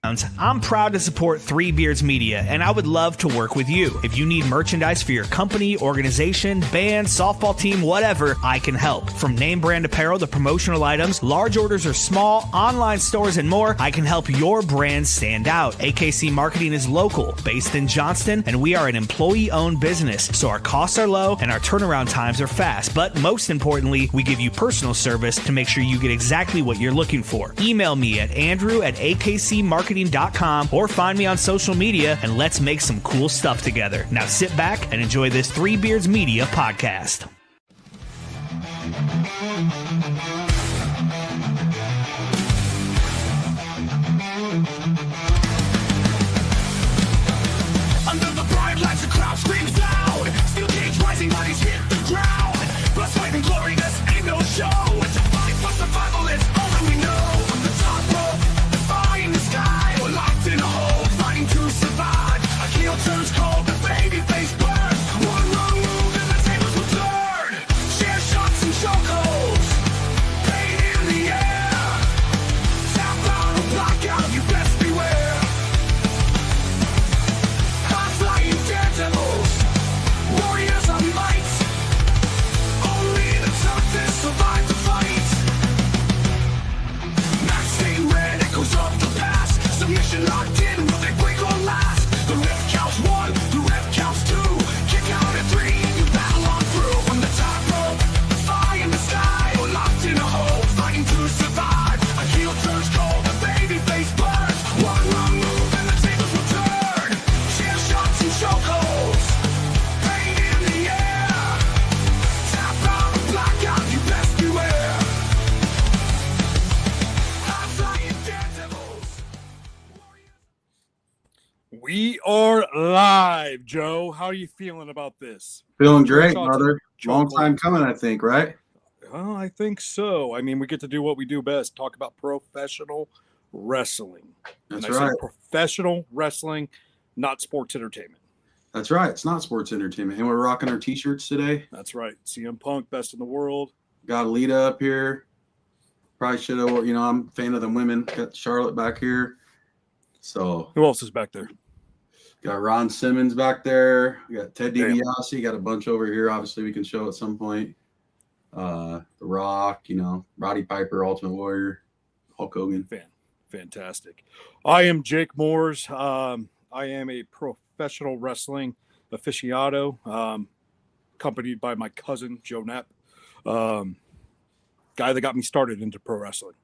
I'm proud to support Three Beards Media, and I would love to work with you. If you need merchandise for your company, organization, band, softball team, whatever, I can help. From name brand apparel to promotional items, large orders or small, online stores, and more, I can help your brand stand out. AKC Marketing is local, based in Johnston, and we are an employee-owned business, so our costs are low and our turnaround times are fast. But most importantly, we give you personal service to make sure you get exactly what you're looking for. Email me at andrew@akcmarketing.com or find me on social media and let's make some cool stuff together. Now sit back and enjoy this Three Beards Media podcast. Under the bright lights, a crowd screams loud. Steel cage rising, bodies hit the ground. Blood, sweat, and glory, this ain't no show. It's a fight for survival, it's all that we know. From the top rope, defying the sky. Locked in a hole, fighting to survive. A heel turns cold, the baby face burns. One wrong move and the tables will turn. Share shots and chokeholds, pain in the air. Tap out or block out, you best beware. High-flying daredevils, warriors of might. Only the toughest survive the fight. Max stay red, echoes of the past. Submission locked in, will they break or last? The ref counts 1, the ref counts 2. Kick out at 3, you battle on through. From the top rope, the fire in the sky. Or locked in a hole, fighting to survive. A heel turns cold, the baby face burns. One wrong move and the tables will turn. Share shots and chokeholds, pain in the air. Tap out or black out, you best beware. High-flying daredevils. We are live, Joe. How are you feeling about this? Feeling great, Shots brother. of Long chokehold. time coming, I think, right? Oh, I think so. I mean, we get to do what we do best, talk about professional wrestling. That's and I right. say professional wrestling, not sports entertainment. That's right. It's not sports entertainment. And we're rocking our t-shirts today. That's right. CM Punk, best in the world. Got Lita up here. Probably should have, I'm a fan of them women. Got Charlotte back here. So Who else is back there? got Ron Simmons back there. We got Ted Damn. DiBiase. Got a bunch over here. Obviously, we can show at some point. The Rock, Roddy Piper, Ultimate Warrior, Hulk Hogan. Fantastic. I am Jake Moores. I am a professional wrestling aficionado, accompanied by my cousin, Joe Knapp, guy that got me started into pro wrestling.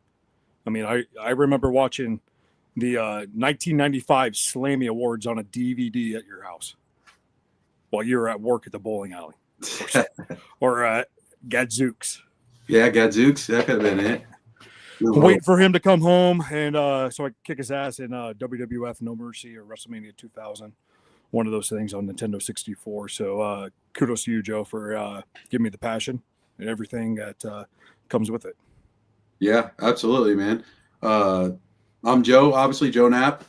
I mean, I remember watching the 1995 Slammy Awards on a DVD at your house while you were at work at the bowling alley or Gadzooks. Yeah, Gadzooks. That could have been it. Waiting for him to come home and so I could kick his ass in WWF No Mercy or WrestleMania 2000, one of those things on Nintendo 64. So kudos to you, Joe, for giving me the passion and everything that comes with it. Yeah, absolutely, man. I'm Joe, obviously Joe Knapp.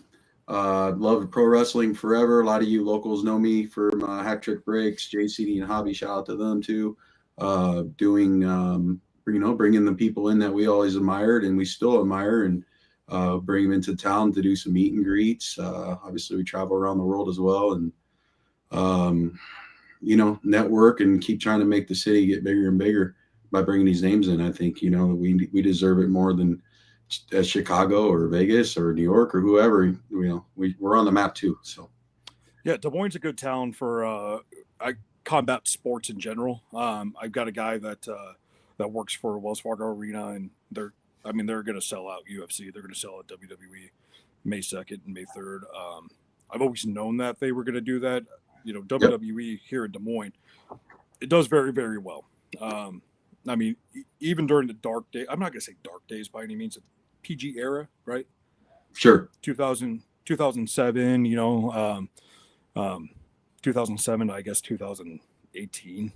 Loved pro wrestling forever. A lot of you locals know me for my Hack Trick Breaks, JCD and Hobby. Shout out to them too. Bringing the people in that we always admired and we still admire, and bring them into town to do some meet and greets. Obviously, we travel around the world as well, and network and keep trying to make the city get bigger and bigger by bringing these names in. I think we deserve it more than Chicago or Vegas or New York or whoever. We're on the map too. So yeah, Des Moines is a good town for combat sports in general. I've got a guy that works for Wells Fargo Arena, and they're going to sell out UFC. They're going to sell out WWE May 2nd and May 3rd. I've always known that they were going to do that. WWE here in Des Moines, it does very, very well. Even during the dark day, I'm not going to say dark days by any means, PG era, right? Sure. 2007, 2007, I guess 2018.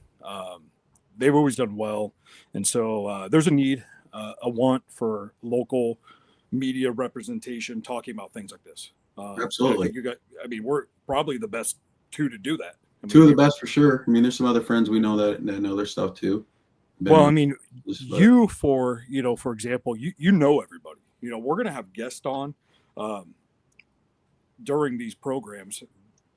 They've always done well. And so there's a need, a want for local media representation talking about things like this. Absolutely. We're probably the best two to do that. Two of the best for sure. There's some other friends we know that know their stuff too. For example, you know everybody. We're going to have guests on during these programs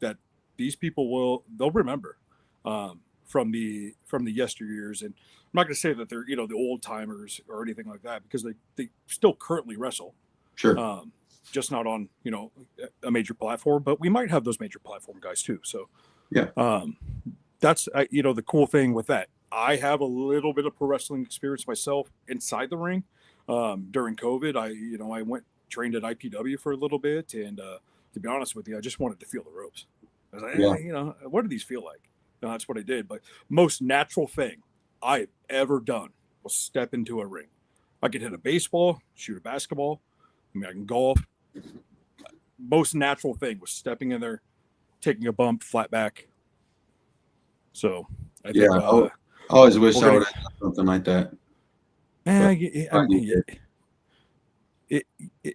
that these people they'll remember from the yesteryears. And I'm not going to say that they're the old timers or anything like that, because they still currently wrestle. Sure. Just not on a major platform, but we might have those major platform guys too. So Yeah. That's the cool thing with that. I have a little bit of pro wrestling experience myself inside the ring. During COVID, I trained at IPW for a little bit, and to be honest with you, I just wanted to feel the ropes. I was like, what do these feel like? And that's what I did. But most natural thing I've ever done was step into a ring. I could hit a baseball, shoot a basketball. I mean, I can golf. Most natural thing was stepping in there, taking a bump, flat back. So I think I always wish I would have done something like that.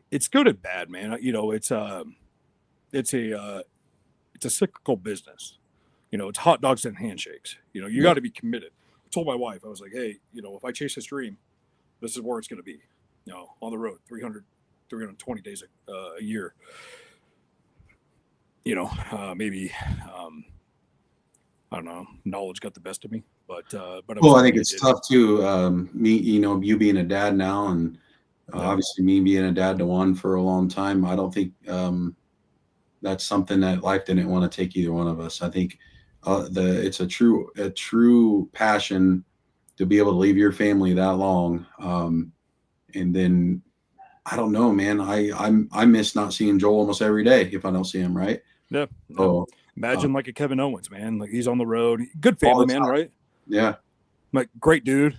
It's good and bad, man. It's a cyclical business. It's hot dogs and handshakes. You got to be committed. I told my wife, I was like, hey, if I chase this dream, this is where it's going to be. On the road, 320 days a year. Maybe I don't know, knowledge got the best of me, but I think it's tough too. Me, you being a dad now, and obviously me being a dad to one for a long time. I don't think that's something that life didn't want to take either one of us. I think it's a true passion to be able to leave your family that long, and then I don't know, man. I miss not seeing Joel almost every day if I don't see him, right? Yeah. So, imagine like a Kevin Owens, man. Like, he's on the road. Good family man, right? Yeah. Like, great dude.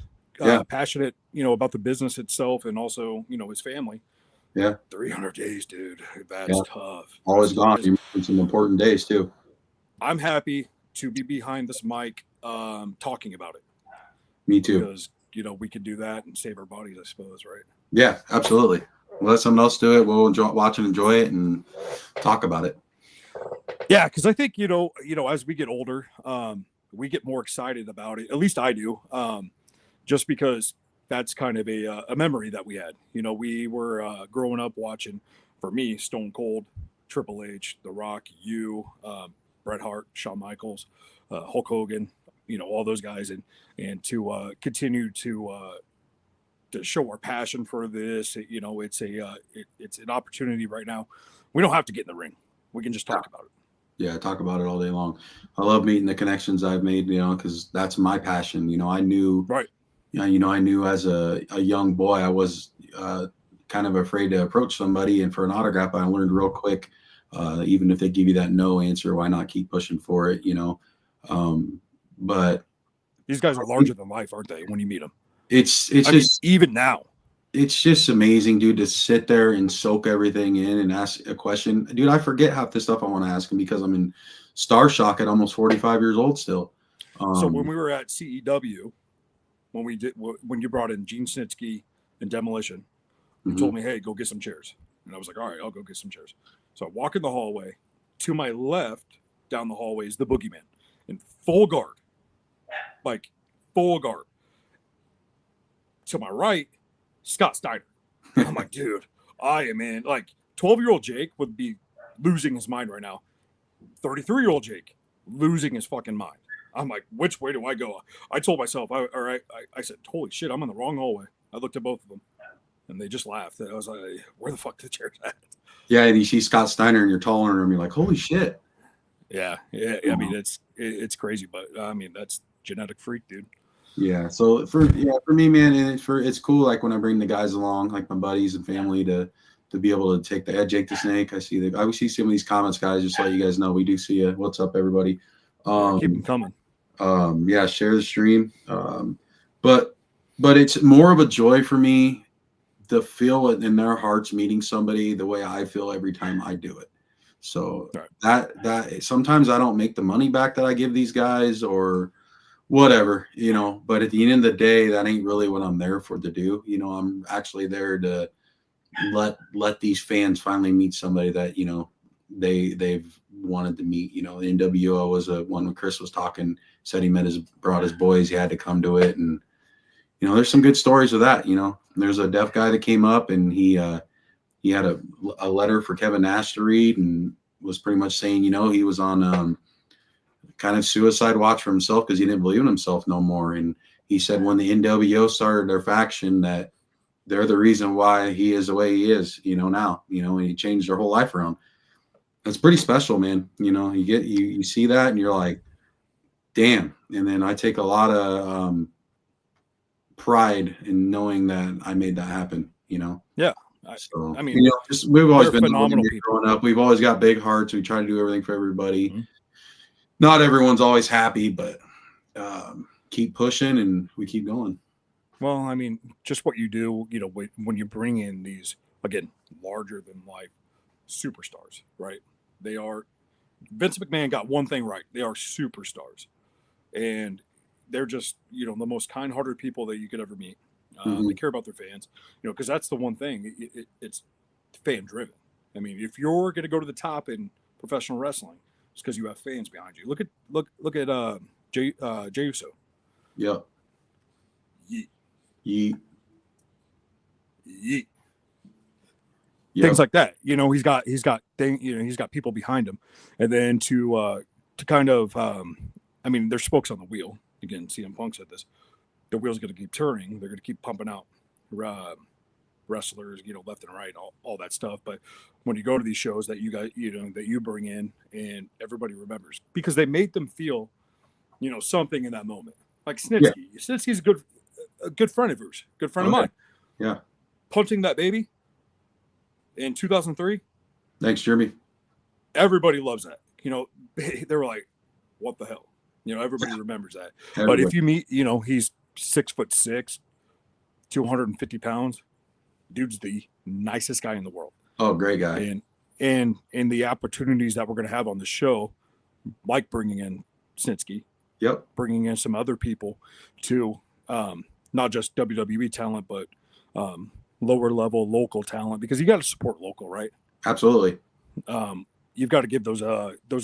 Passionate, about the business itself and also, his family. Yeah. 300 days, dude. That's tough. Always gone. You're missing some important days too. I'm happy to be behind this mic talking about it. Me too. Because, we could do that and save our bodies, I suppose, right? Yeah, absolutely. We'll let someone else do it. We'll watch and enjoy it and talk about it. Yeah, because I think, as we get older, we get more excited about it. At least I do, just because that's kind of a memory that we had. We were growing up watching, for me, Stone Cold, Triple H, The Rock, Bret Hart, Shawn Michaels, Hulk Hogan, all those guys. And to continue to show our passion for this, it's an opportunity right now. We don't have to get in the ring. We can just talk about it. Yeah, talk about it all day long. I love meeting the connections I've made, because that's my passion. I knew, right. I knew as a young boy, I was kind of afraid to approach somebody and for an autograph. I learned real quick, even if they give you that no answer, why not keep pushing for it, but these guys are larger than life, aren't they? When you meet them, it's just even now. It's just amazing, dude, to sit there and soak everything in and ask a question. Dude, I forget half the stuff I want to ask him because I'm in star shock at almost 45 years old still. So when we were at CEW, when you brought in Gene Snitsky and Demolition, you told me, hey, go get some chairs. And I was like, all right, I'll go get some chairs. So I walk in the hallway. To my left, down the hallway, is the Boogeyman in full guard. Like, full guard. To my right, Scott Steiner. I'm like, dude, I am in. Like, 12-year-old Jake would be losing his mind right now. 33-year-old Jake losing his fucking mind. I'm like, which way do I go? I told myself, I said, holy shit, I'm in the wrong hallway. I looked at both of them, and they just laughed. I was like, where the fuck are the chairs at? Yeah, and you see Scott Steiner, and you're taller than him. You're like, holy shit. Yeah. I mean, it's crazy, but I mean, that's genetic freak, dude. Yeah. So for me, man, and it's cool. Like when I bring the guys along, like my buddies and family, to be able to take the Jake the Snake. I see some of these comments, guys. Just to let you guys know, we do see you. What's up, everybody? Keep them coming. Yeah, share the stream. But it's more of a joy for me to feel it in their hearts meeting somebody the way I feel every time I do it. So that sometimes I don't make the money back that I give these guys or whatever, but at the end of the day, that ain't really what I'm there for to do. I'm actually there to let these fans finally meet somebody that, they've wanted to meet. The NWO was one when Chris was talking, said he brought his boys, he had to come to it. And, there's some good stories of that. There's a deaf guy that came up and he had a letter for Kevin Nash to read, and was pretty much saying, he was on kind of suicide watch for himself because he didn't believe in himself no more. And he said when the NWO started their faction that they're the reason why he is the way he is, now, and he changed their whole life around. It's pretty special, man. You see that and you're like, damn. And then I take a lot of pride in knowing that I made that happen, Yeah. So, I mean, we've always been phenomenal people growing up. We've always got big hearts. We try to do everything for everybody. Mm-hmm. Not everyone's always happy, but keep pushing and we keep going. Well, I mean, just what you do, when you bring in these, again, larger than life superstars, right? They are, Vince McMahon got one thing right. They are superstars. And they're just, the most kind-hearted people that you could ever meet. They care about their fans, because that's the one thing. It's fan-driven. I mean, if you're going to go to the top in professional wrestling, it's because you have fans behind you. Look at Jey Uso. Yeah. Yeet. Yeet. Yeet. Yep. Things like that. He's got people behind him, and then to kind of, I mean, there's spokes on the wheel. Again, CM Punk said this. The wheel's going to keep turning. They're going to keep pumping out wrestlers, left and right, all that stuff. But when you go to these shows that you guys, that you bring in, and everybody remembers because they made them feel, something in that moment. Like Snitsky. Yeah. Snitsky's a good friend of yours, good friend of mine. Yeah. Punching that baby in 2003. Thanks, Jeremy. Everybody loves that. They were like, what the hell? Everybody remembers that. But if you meet, he's 6'6", 250 pounds. Dude's the nicest guy in the world. Oh, great guy. And the opportunities that we're going to have on the show, like bringing in Snitsky, bringing in some other people to not just WWE talent, but lower level local talent, because you got to support local, right? Absolutely. You've got to give those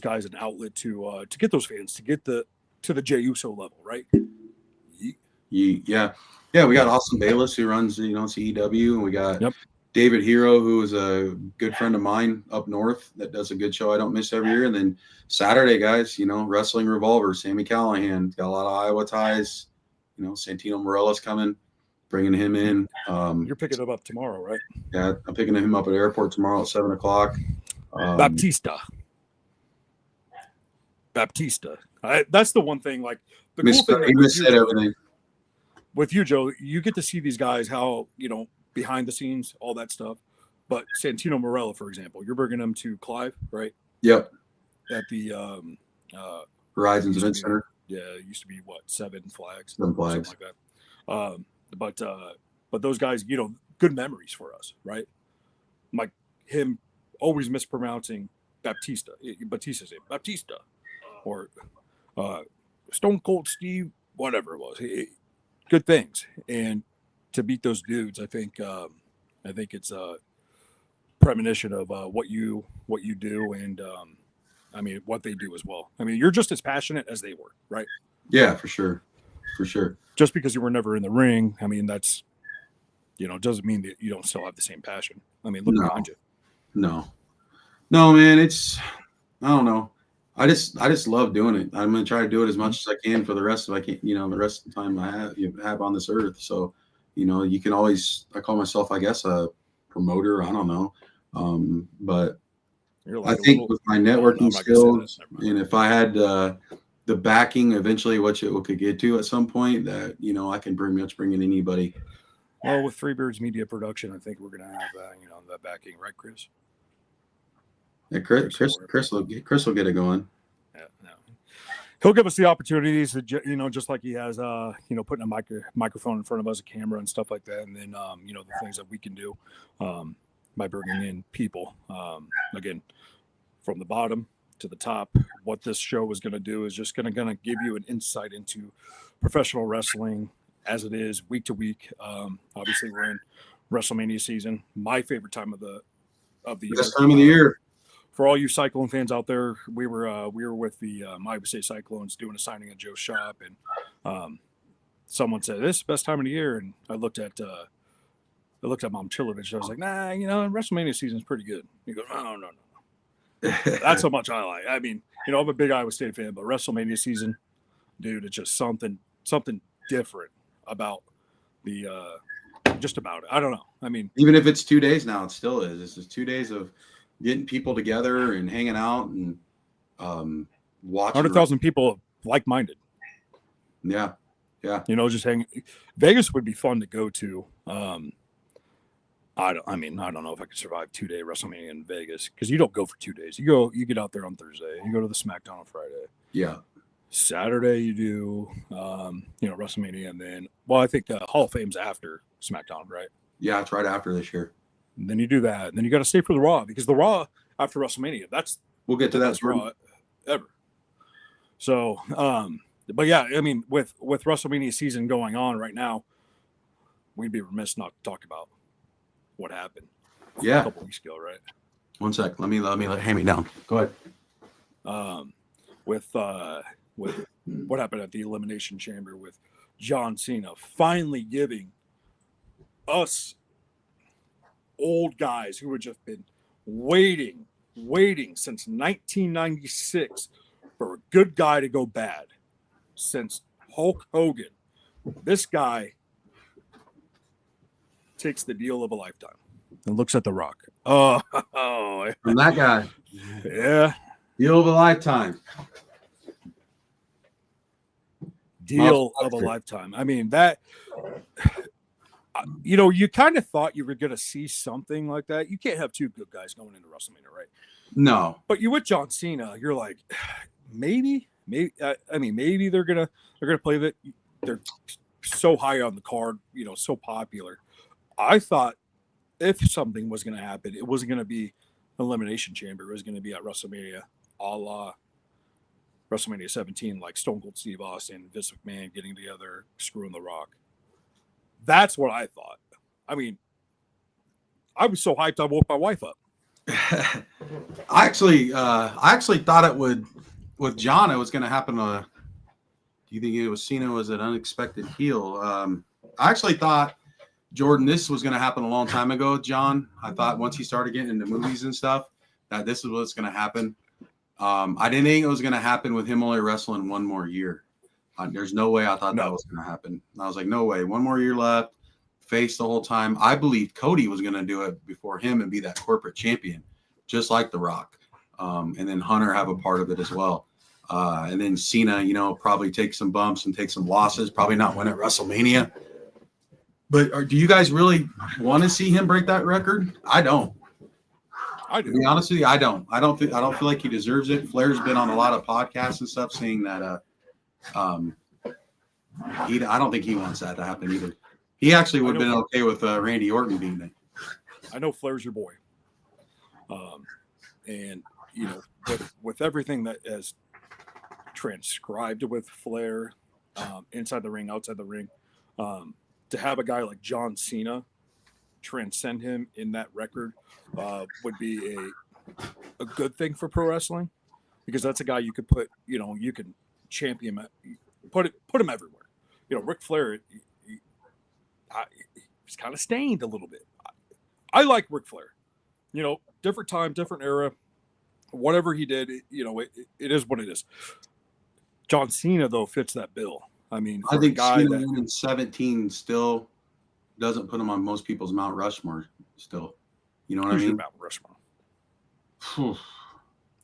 guys an outlet to get those fans to get to the Jey Uso level, right? Yeah. We got Austin Bayless who runs CEW, and we got David Hero, who is a good friend of mine up north that does a good show I don't miss every year. And then Saturday, guys, Wrestling Revolver, Sammy Callahan, got a lot of Iowa ties. Santino Morella's coming, bringing him in. You're picking him up tomorrow, right? Yeah, I'm picking him up at the airport tomorrow at 7:00. Baptista. That's the one thing. Like the cool thing he missaid everything. With you, Joe, you get to see these guys how behind the scenes, all that stuff. But Santino Morella, for example, you're bringing him to Clive, right? Yep. At the Horizons Event Center. Yeah, it used to be what, 7 Flags, something like that. But those guys, good memories for us, right? Like him always mispronouncing Batista's name, Baptista, or Stone Cold Steve, whatever it was. Good things, and to beat those dudes, I think it's a premonition of what you do, and I mean what they do as well. I mean, you're just as passionate as they were, right? Yeah, for sure. Just because you were never in the ring, I mean that's doesn't mean that you don't still have the same passion. I mean, look behind you. No, man, I don't know. I just love doing it. I'm gonna try to do it as much as I can for the rest of the rest of the time I have on this earth. So, you can always, I call myself, I guess, a promoter. I don't know, but I think with my networking skills, and if I had the backing eventually, what it could get to at some point, that I can pretty much bring in anybody. Well, with Three Beards Media Production, I think we're gonna have that backing, right, Chris? Yeah, Chris will get it going. Yeah, no. He'll give us the opportunities to, just like he has, putting a microphone in front of us, a camera and stuff like that. And then, the things that we can do by bringing in people, again, from the bottom to the top. What this show is going to do is just going to give you an insight into professional wrestling as it is week to week. Obviously, we're in WrestleMania season. My favorite time of the year. Best time of the year. For all you Cyclone fans out there, we were with the Iowa State Cyclones doing a signing at Joe's shop, and someone said this is the best time of the year, and I looked at Mom Chilovich. I was like, nah, WrestleMania season is pretty good. He goes, no. That's how much I like. I mean, I'm a big Iowa State fan, but WrestleMania season, dude, it's just something different about the just about it. I don't know. I mean, even if it's 2 days now, it still is. It's just 2 days of getting people together and hanging out and watching. 100,000 people like-minded. Yeah. Just hang. Vegas would be fun to go to. I don't know if I could survive 2-day WrestleMania in Vegas because you don't go for 2 days. You get out there on Thursday. You go to the SmackDown on Friday. Yeah. Saturday you do, WrestleMania, and then, I think Hall of Fame's after SmackDown, right? Yeah, it's right after this year. And then you do that, and then you got to stay for the Raw because the Raw after WrestleMania, we'll get to that Raw ever. So, but yeah, I mean, with WrestleMania season going on right now, we'd be remiss not to talk about what happened. Yeah, a couple weeks ago, right? One sec. Let me hand me down. Go ahead. With what happened at the Elimination Chamber with John Cena finally giving us old guys who had just been waiting since 1996 for a good guy to go bad, since Hulk Hogan. This guy takes the deal of a lifetime and looks at The Rock. Oh, from that guy. Yeah. Deal of a lifetime. Deal of a lifetime. I mean, that, you kind of thought you were going to see something like that. You can't have two good guys going into WrestleMania, right? No. But you with John Cena, you're like, maybe. I mean, maybe they're gonna play that. They're so high on the card, so popular. I thought if something was going to happen, it wasn't going to be Elimination Chamber. It was going to be at WrestleMania, a la WrestleMania 17, like Stone Cold Steve Austin, Vince McMahon getting together, screwing The Rock. That's what I thought. I mean, I was so hyped I woke my wife up. I actually thought it would with John. It was going to happen. Do you think it was Cena was an unexpected heel? I actually thought, Jordan, this was going to happen a long time ago, John. I thought once he started getting into movies and stuff, that this is what's going to happen. I didn't think it was going to happen with him only wrestling one more year. There's no way I thought that was going to happen. I was like, no way. One more year left, face the whole time. I believed Cody was going to do it before him and be that corporate champion, just like The Rock. And then Hunter have a part of it as well. And then Cena, probably take some bumps and take some losses, probably not win at WrestleMania. But do you guys really want to see him break that record? I don't. I do. To be honest with you, I don't. I don't feel like he deserves it. Flair's been on a lot of podcasts and stuff saying that I don't think he wants that to happen either. He actually would have been okay with Randy Orton being it. I know Flair's your boy. And with everything that has transcribed with Flair, inside the ring, outside the ring, to have a guy like John Cena transcend him in that record would be a good thing for pro wrestling, because that's a guy you could put, you can champion him, put him everywhere. Ric Flair, he's kind of stained a little bit. I like Ric Flair. Different time, different era. Whatever he did, it is what it is. John Cena, though, fits that bill. I mean, I think Cena in 17 still doesn't put him on most people's Mount Rushmore still. You know what I mean? Mount Rushmore.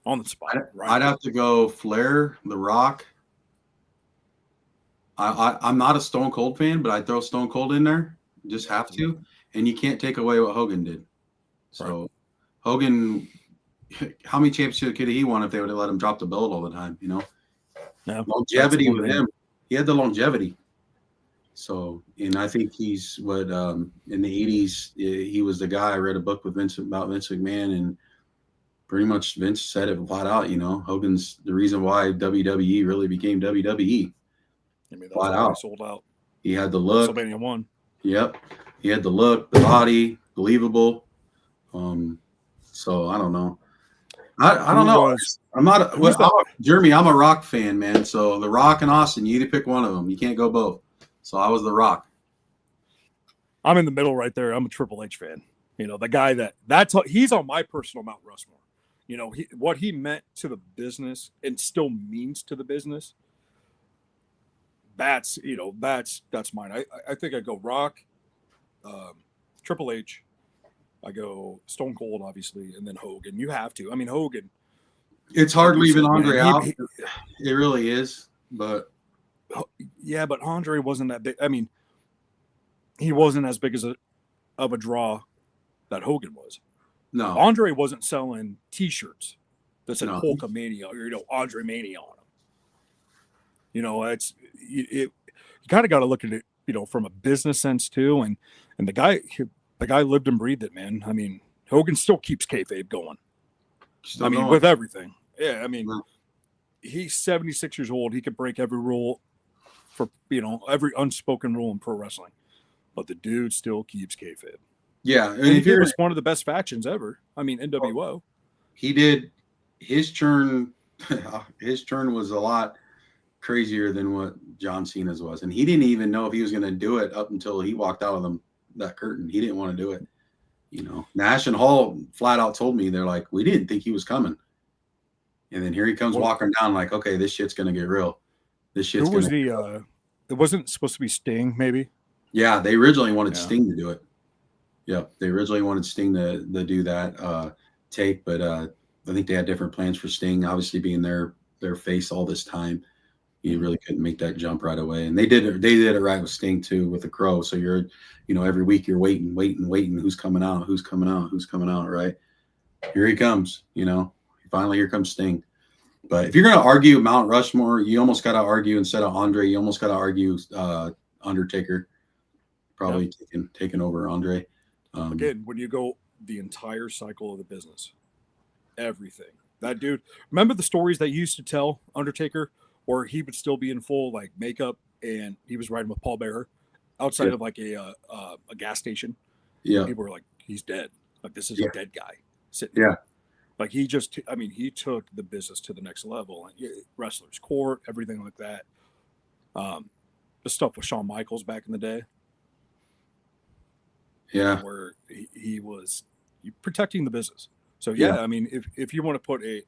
On the spot. I'd have to go Flair, The Rock. I'm not a Stone Cold fan, but I'd throw Stone Cold in there. Just have to. And you can't take away what Hogan did. So Hogan, how many championships could he won if they would have let him drop the belt all the time? No, longevity with him. He had the longevity. So, and I think he's what in the 80s, he was the guy. I read a book with about Vince McMahon, and pretty much Vince said it flat out. Hogan's the reason why WWE really became WWE. I mean, flat out. Sold out. He had the look. WrestleMania 1. Yep. He had the look, the body, believable. So I don't know. I don't know. I'm not Jeremy. I'm a Rock fan, man. So The Rock and Austin, you need to pick one of them. You can't go both. So I was The Rock. I'm in the middle right there. I'm a Triple H fan. The guy he's on my personal Mount Rushmore. You know, what he meant to the business and still means to the business. That's mine. I think I go Rock, Triple H. I go Stone Cold, obviously, and then Hogan. You have to. I mean, Hogan. It's Like hard you leaving said, man, Andre out. It really is. But yeah, but Andre wasn't that big. I mean, he wasn't as big of a draw that Hogan was. no, Andre wasn't selling T-shirts that said no. Hulkamania or Andre Mania on them. You know, you kind of got to look at it, from a business sense too. And the guy lived and breathed it, man. I mean, Hogan still keeps kayfabe going. Still I mean, going. with everything. Yeah, I mean, Yeah. he's 76 years old. He could break every rule for every unspoken rule in pro wrestling, but the dude still keeps kayfabe. Yeah, And he gave us one of the best factions ever. I mean, NWO. He did. His turn. His turn was a lot crazier than what John Cena's was, and he didn't even know if he was going to do it up until he walked out of that curtain. He didn't want to do it. Nash and Hall flat out told me, they're like, we didn't think he was coming, and then here he comes walking down, like, okay, this shit's going to get real. This shit's. Who was it wasn't supposed to be Sting, maybe? Yeah, they originally wanted Sting to do it. Yeah, they originally wanted Sting to do that take, but I think they had different plans for Sting. Obviously, being their face all this time, you really couldn't make that jump right away. And they did it. They did it right with Sting too, with the Crow. So you're, every week you're waiting. Who's coming out? Who's coming out? Who's coming out? Right? Here he comes. Finally here comes Sting. But if you're going to argue Mount Rushmore, you almost got to argue, instead of Andre, you almost got to argue Undertaker, probably taking over Andre. Again, when you go the entire cycle of the business, everything, that dude, remember the stories that you used to tell Undertaker, or he would still be in full like makeup and he was riding with Paul Bearer outside of like a gas station. Yeah. People were like, he's dead. Like, this is a dead guy sitting there. there. Like, he took the business to the next level. Wrestler's Court, everything like that. The stuff with Shawn Michaels back in the day. Yeah. Where he was protecting the business. So, yeah, I mean, if you want to put a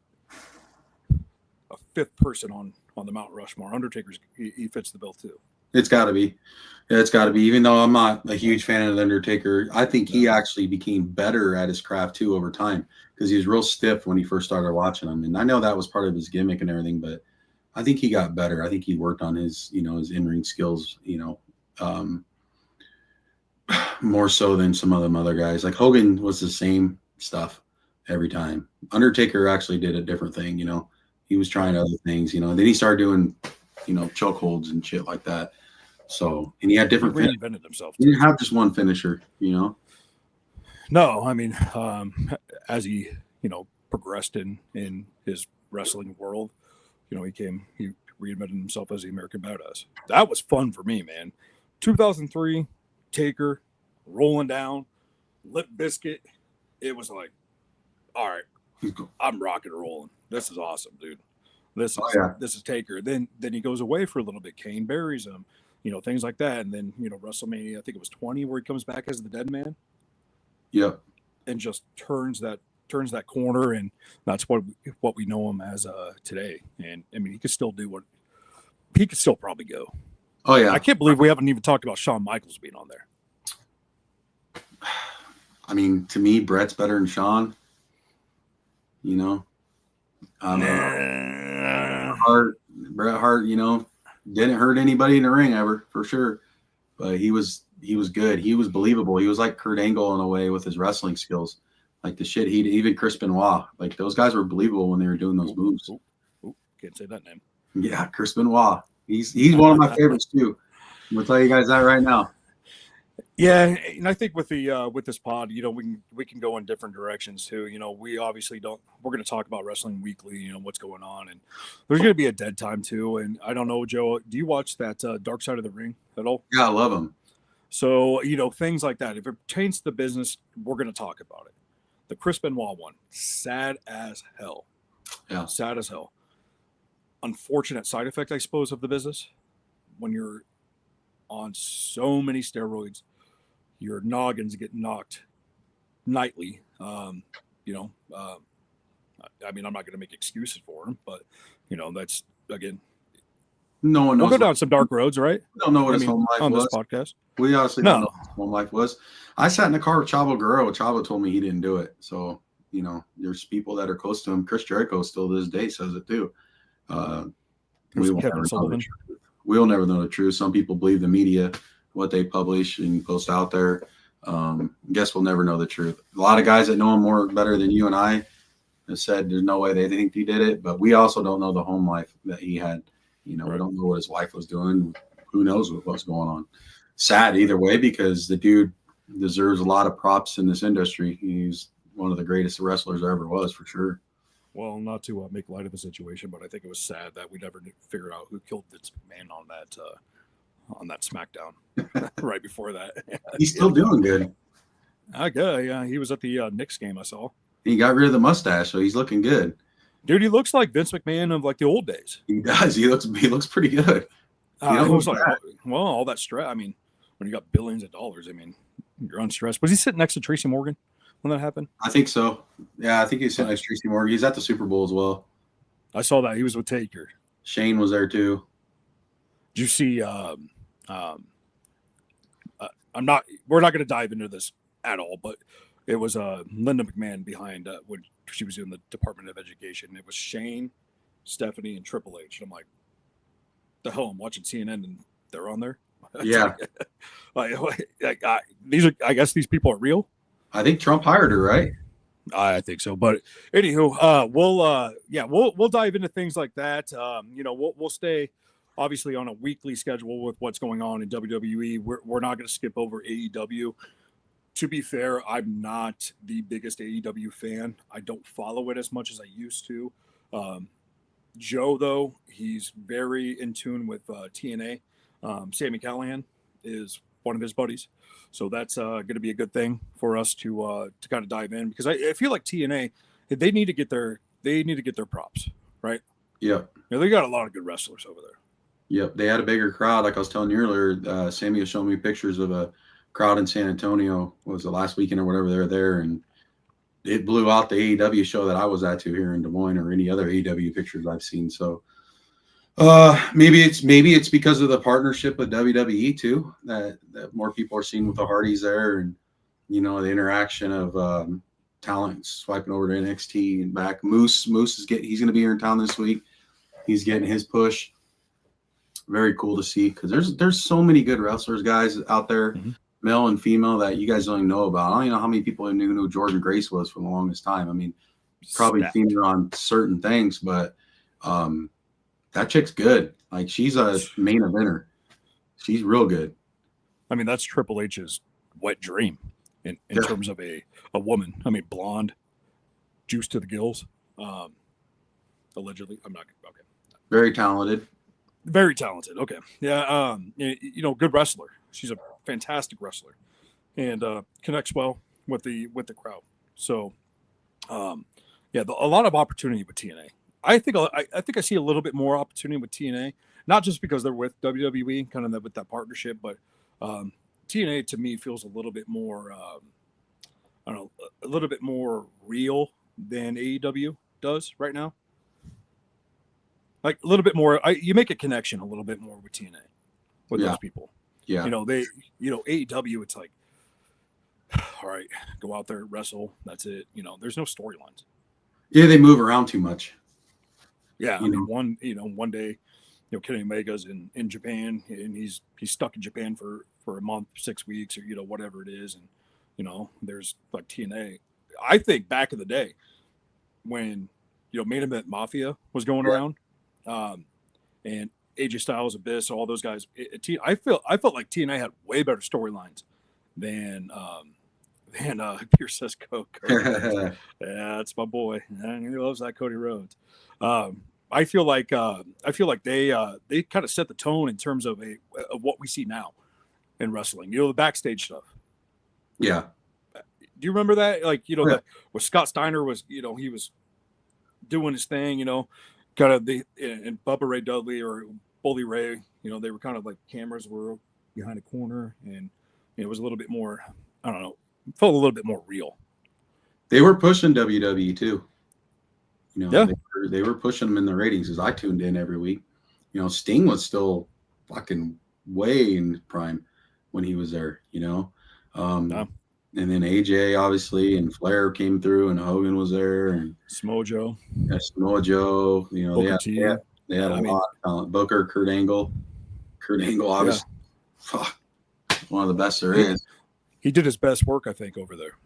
fifth person on the Mount Rushmore, Undertaker's, he fits the bill too. It's got to be. Yeah, it's got to be. Even though I'm not a huge fan of the Undertaker, I think he actually became better at his craft too over time, because he was real stiff when he first started watching him. And I know that was part of his gimmick and everything, but I think he got better. I think he worked on his, his in-ring skills, more so than some of them other guys. Like Hogan was the same stuff every time. Undertaker actually did a different thing, He was trying other things, and then he started doing, chokeholds and shit like that. So, and he had different. He reinvented himself. He didn't have just one finisher, No, I mean, as he, progressed in his wrestling world, he reinvented himself as the American Badass. That was fun for me, man. 2003, Taker, rolling down, Lip Biscuit. It was like, all right, I'm rocking and rolling. This is awesome, dude. This is Taker. Then he goes away for a little bit. Kane buries him, things like that. And then, WrestleMania, I think it was 20, where he comes back as the Dead Man. Yep. And just turns that corner, and that's what we know him as today. And I mean, he could still probably go. Oh yeah. I can't believe we haven't even talked about Shawn Michaels being on there. I mean, to me, Brett's better than Shawn. Bret Hart, didn't hurt anybody in the ring ever, for sure. But he was good. He was believable. He was like Kurt Angle in a way with his wrestling skills. Like the shit even Chris Benoit. Like those guys were believable when they were doing those moves. Can't say that name. Yeah, Chris Benoit. He's one of my favorites too. I'm gonna tell you guys that right now. Yeah, and I think with this pod, we can go in different directions too. We obviously don't. We're going to talk about wrestling weekly. What's going on, and there's going to be a dead time too. And I don't know, Joe. Do you watch that Dark Side of the Ring at all? Yeah, I love him. So things like that. If it pertains to the business, we're going to talk about it. The Chris Benoit one, sad as hell. Yeah, sad as hell. Unfortunate side effect, I suppose, of the business when you're on so many steroids. Your noggins get knocked nightly. I mean, I'm not going to make excuses for him, but that's again. No one We'll knows. go down some dark roads, right? We don't know what his home life on was. this podcast. We honestly don't know No. what his home life was. I sat in the car with Chavo Guerrero. Chavo told me he didn't do it. So, there's people that are close to him. Chris Jericho still to this day says it too. We will Kevin never Sullivan. know the truth. We'll never know the truth. Some people believe the media, what they publish and post out there. Guess we'll never know the truth. A lot of guys that know him more better than you and I have said there's no way they think he did it, but we also don't know the home life that he had. Right. We don't know what his wife was doing. Who knows what was going on? Sad either way, because the dude deserves a lot of props in this industry. He's one of the greatest wrestlers there ever was, for sure. Well, not to make light of the situation, but I think it was sad that we never figured out who killed Vince McMahon on that SmackDown right before that. He's still doing good. Yeah, he was at the Knicks game I saw. He got rid of the mustache, so he's looking good. Dude, he looks like Vince McMahon of like the old days. He does. He looks pretty good. I was like, well, all that stress. I mean, when you got billions of dollars, I mean, you're unstressed. Was he sitting next to Tracy Morgan when that happened? I think so. Yeah, I think he's sitting next to Tracy Morgan. He's at the Super Bowl as well. I saw that. He was with Taker. Shane was there too. Did you see? We're not going to dive into this at all, but it was Linda McMahon behind when she was in the Department of Education. It was Shane, Stephanie, and Triple H. And I'm like, the hell? I'm watching CNN and they're on there. Yeah. I guess these people are real. I think Trump hired her, right? I think so. But anywho, we'll dive into things like that. We'll stay obviously on a weekly schedule with what's going on in WWE. We're not going to skip over AEW. To be fair, I'm not the biggest AEW fan. I don't follow it as much as I used to. Joe, though, he's very in tune with TNA. Sami Callihan is one of his buddies. So that's going to be a good thing for us to kind of dive in, because I feel like TNA, they need to get their props, right? Yep. They got a lot of good wrestlers over there. Yep. They had a bigger crowd. Like I was telling you earlier, Sammy was showing me pictures of a crowd in San Antonio. Was the last weekend or whatever they were there, and it blew out the AEW show that I was at here in Des Moines, or any other AEW pictures I've seen. So maybe it's because of the partnership with WWE too, that more people are seeing with the Hardys there, and the interaction of talent swiping over to NXT and back. Moose he's going to be here in town this week. He's getting his push. Very cool to see, because there's so many good wrestlers, guys out there, male and female, that you guys don't even know about. I don't even know how many people knew who Jordan Grace was for the longest time. I mean, probably seen her on certain things, but that chick's good. Like, she's a main eventer. She's real good. I mean, that's Triple H's wet dream in terms of a woman. I mean, blonde, juice to the gills, allegedly. I'm not okay. Very talented. Very talented. Okay. Yeah. Good wrestler. She's a fantastic wrestler, and connects well with the crowd. So, a lot of opportunity with TNA. I think I see a little bit more opportunity with TNA, not just because they're with WWE, kind of with that partnership, but TNA to me feels a little bit more, a little bit more real than AEW does right now. Like a little bit more, you make a connection a little bit more with TNA, with those people. Yeah. AEW, it's like, all right, go out there, wrestle. That's it. There's no storylines. Yeah, they move around too much. Yeah, one day, Kenny Omega's in Japan, and he's stuck in Japan for a month, 6 weeks, or whatever it is, and there's like TNA. I think back in the day when Main Event Mafia was going around, and AJ Styles, Abyss, all those guys. I felt like TNA had way better storylines than Pierce says Coke. Yeah, that's my boy. He loves that Cody Rhodes. I feel like they kind of set the tone in terms of what we see now in wrestling. The backstage stuff. Yeah. Do you remember that? Like, that where Scott Steiner was, he was doing his thing, kind of and Bubba Ray Dudley or Bully Ray, they were kind of like cameras were behind a corner, and it was a little bit more, I don't know, felt a little bit more real. They were pushing WWE too. You know, Yeah. they were pushing him in the ratings as I tuned in every week. You know, Sting was still fucking way in prime when he was there. You know, Yeah. and then AJ obviously and Flair came through and Hogan was there and Smojo, Samoa Joe. You know, Booker T. they had a I mean, lot of talent. Booker, Kurt Angle, yeah, obviously, one of the best there he, is. he did his best work, I think, over there.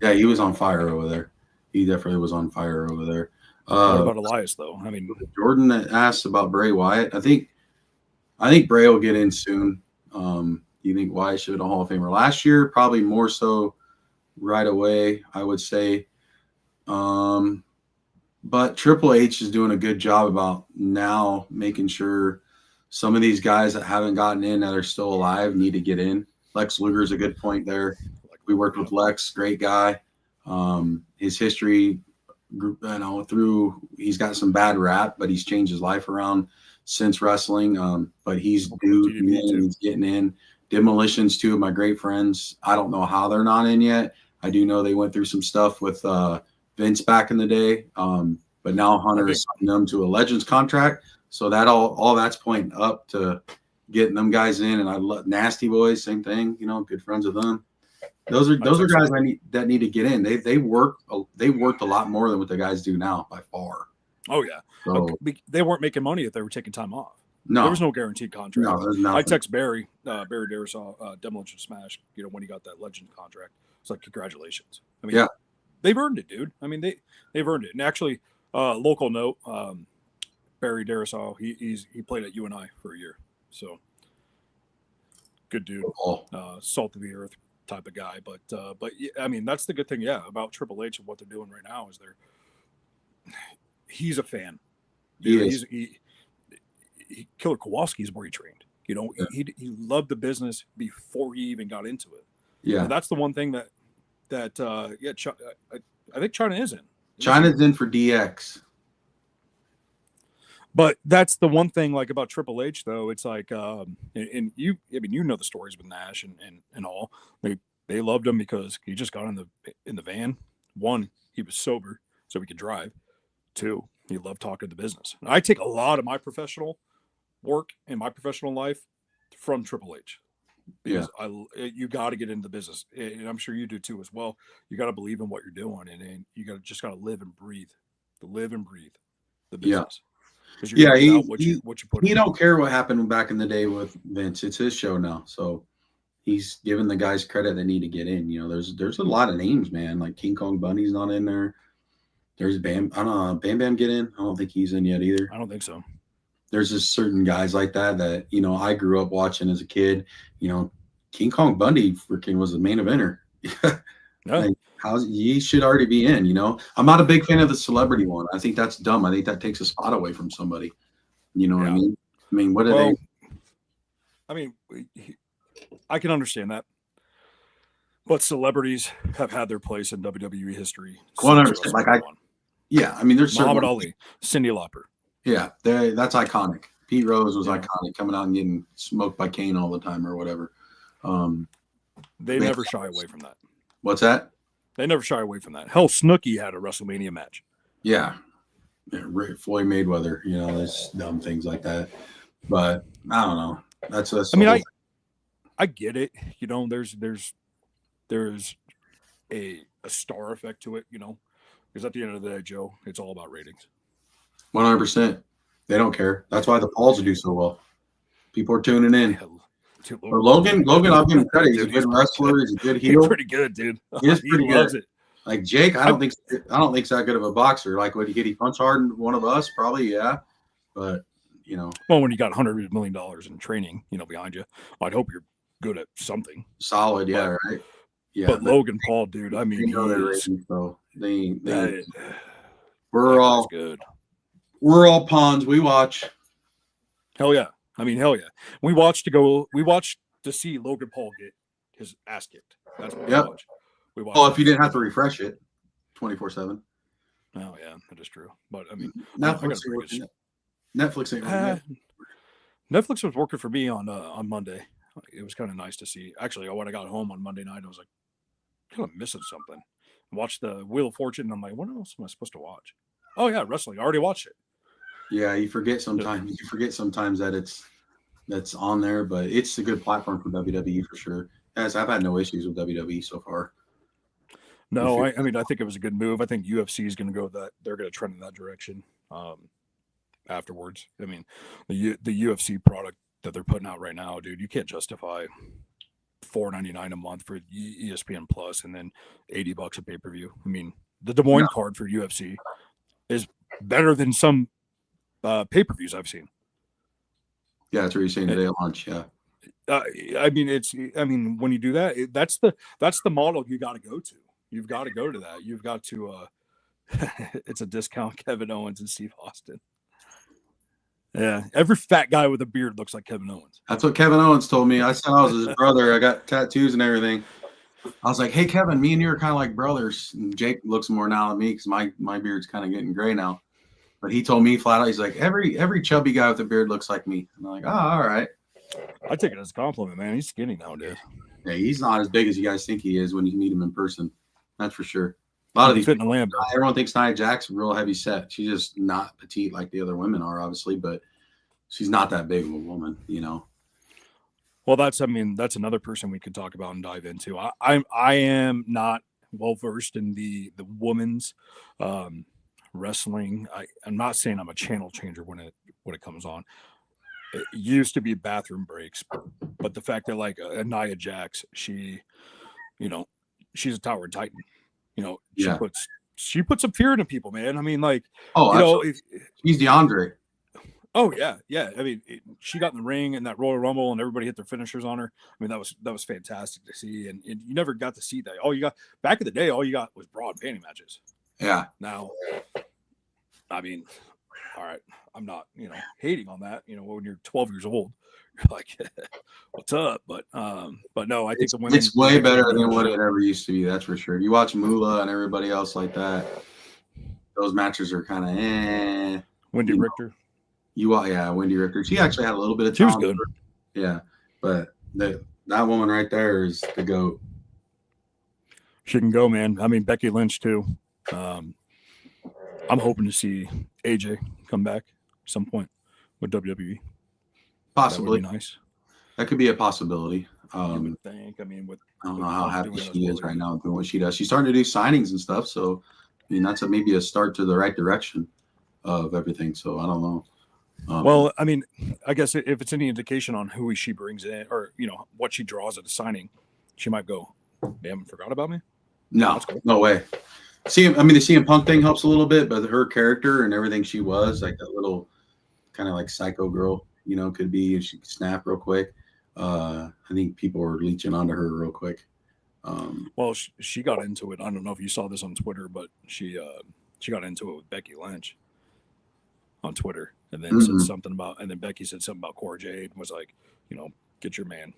Yeah, he was on fire over there. He definitely was on fire over there. What about Elias, though? I mean, Jordan asked about Bray Wyatt. I think Bray will get in soon. You think Wyatt should have been a Hall of Famer last year? Probably more so right away, I would say. But Triple H is doing a good job about now making sure some of these guys that haven't gotten in that are still alive need to get in. Lex Luger's a good point there. We worked with Lex, great guy. His history, through he's got some bad rap, but he's changed his life around since wrestling. But he's he's getting in. Demolition's two of my great friends. I don't know how they're not in yet. I do know they went through some stuff with Vince back in the day. But now Hunter is signing them to a Legends contract. So that all that's pointing up to getting them guys in. And I love Nasty Boys, same thing, you know, good friends with them. Those are guys that need to get in. They worked a lot more than what the guys do now by far. Oh yeah. So, they weren't making money if they were taking time off. No, there was no guaranteed contract. No, there's nothing. I text Barry Darisaw, Demolition Smash, you know, when he got that Legend contract. It's like, congratulations. I mean, yeah, they've earned it, dude. I mean, they've earned it. And actually, local note, Barry Darisaw, he played at UNI for a year. So good dude. Salt of the earth type of guy. But I mean, that's the good thing, about Triple H and what they're doing right now is he's a fan. Killer Kowalski is where he trained. You know, he loved the business before he even got into it. Yeah, and that's the one thing that I think China is in. China's in for DX. But that's the one thing, like, about Triple H, though. It's like, and you know the stories with Nash and all. They loved him because he just got in the van. One, he was sober, so he could drive. Two, he loved talking to the business. And I take a lot of my professional work in my professional life from Triple H. Because you got to get into the business, and I'm sure you do too as well. You got to believe in what you're doing, and you got to live and breathe the business. Yeah, what you put. He don't care what happened back in the day with Vince. It's his show now, so he's giving the guys credit that need to get in. You know, there's a lot of names, man. Like King Kong Bundy's not in there. There's Bam. I don't know. Bam Bam get in? I don't think he's in yet either. I don't think so. There's just certain guys like that you know I grew up watching as a kid. You know, King Kong Bundy freaking was the main eventer. Like, he should already be in. You know, I'm not a big fan of the celebrity one. I think that's dumb. I think that takes a spot away from somebody. You know what I mean? I mean, what are they? I mean, I can understand that, but celebrities have had their place in WWE history. 100%. Like I mean, there's Muhammad Ali, Cyndi Lauper. Yeah, that's iconic. Pete Rose was iconic, coming out and getting smoked by Kane all the time or whatever. They never shy away from that. What's that? They never shy away from that. Hell, Snooki had a WrestleMania match. Yeah, Floyd Mayweather. You know, there's dumb things like that. But I don't know. That's I mean, I get it. You know, there's a star effect to it. You know, because at the end of the day, Joe, it's all about ratings. 100%. They don't care. That's why the Pauls do so well. People are tuning in. Dude, Logan, I'll give him credit. He's a good wrestler. He's a good heel. He's pretty good, dude. He is pretty good. Loves it. Like Jake, I don't think he's that good of a boxer. Like, would he punch hard in one of us? Probably, yeah. But you know, well, when you got $100 million in training, you know, behind you, I'd hope you're good at something solid. Yeah, right. Yeah, but Logan Paul, dude, I mean, we're all good. We're all pawns. We watch. Hell yeah. I mean, hell yeah. We watched to see Logan Paul get his ass kicked. That's what we watched. Well, if you didn't have to refresh it 24/7. Oh yeah, that is true. But I mean, Netflix ain't Netflix was working for me on Monday. It was kind of nice to see. Actually, when I got home on Monday night, I was like, kind of missing something. I watched the Wheel of Fortune, and I'm like, what else am I supposed to watch? And then I was like, oh, I got to bring this. Netflix was working for me on Monday. It was kind of nice to see. Actually, when I got home on Monday night, I was like, kind of missing something. I watched the Wheel of Fortune, and I'm like, what else am I supposed to watch? Oh yeah, wrestling. I already watched it. Yeah, you forget sometimes. You forget sometimes that that's on there, but it's a good platform for WWE for sure. As I've had no issues with WWE so far. No, I mean I think it was a good move. I think UFC is going to go that they're going to trend in that direction afterwards. I mean, the UFC product that they're putting out right now, dude, you can't justify $4.99 a month for ESPN Plus and then $80 a pay per view. I mean, the Des Moines card for UFC is better than some pay per views I've seen. Yeah, that's what you're saying today at lunch. Yeah. I mean, when you do that, that's the model you got to go to. You've got to go to that. You've got to. It's a discount Kevin Owens and Steve Austin. Yeah, every fat guy with a beard looks like Kevin Owens. That's what Kevin Owens told me. I said I was his brother. I got tattoos and everything. I was like, hey, Kevin, me and you are kind of like brothers. And Jake looks more now at me because my beard's kind of getting gray now. But he told me flat out, he's like, every chubby guy with a beard looks like me. And I'm like, oh, all right. I take it as a compliment, man. He's skinny nowadays. Yeah, he's not as big as you guys think he is when you meet him in person. That's for sure. A lot of these people, everyone thinks Nia Jack's real heavy set. She's just not petite like the other women are, obviously, but she's not that big of a woman, you know. Well, that's another person we could talk about and dive into. I am not well versed in the women's wrestling. I'm not saying I'm a channel changer when it comes on. It used to be bathroom breaks, but the fact that like a Nia Jax, she's a Tower Titan. She puts some fear into people, man. I mean, like, she's DeAndre. Oh yeah. I mean, she got in the ring and that Royal Rumble, and everybody hit their finishers on her. I mean, that was fantastic to see, and you never got to see that. All you got back in the day, all you got was broad panty matches. Yeah. Now, I mean, all right, I'm not hating on that. When you're 12 years old, you're like, what's up? But no, I think the women. It's way better than what it ever used to be. That's for sure. You watch Moolah and everybody else like that. Those matches are kind of Wendy Richter. Wendy Richter. She actually had a little bit of talent. She was good. Yeah, but that woman right there is the GOAT. She can go, man. I mean, Becky Lynch too. I'm hoping to see AJ come back at some point with WWE. Possibly. That would be nice. That could be a possibility. You would think. I mean, I don't know how happy she is right now doing what she does. She's starting to do signings and stuff. So, I mean, that's maybe a start to the right direction of everything. So, I don't know. Well, I mean, I guess if it's any indication on who she brings in or, what she draws at a signing, she might go, they haven't forgot about me? No, no way. The CM Punk thing helps a little bit, but her character and everything she was, like that little kind of like psycho girl, could be, if she could snap real quick. I think people were leeching onto her real quick. Well, she got into it. I don't know if you saw this on Twitter, but she got into it with Becky Lynch on Twitter, and then said something about, and then Becky said something about Cora Jade and was like, get your man.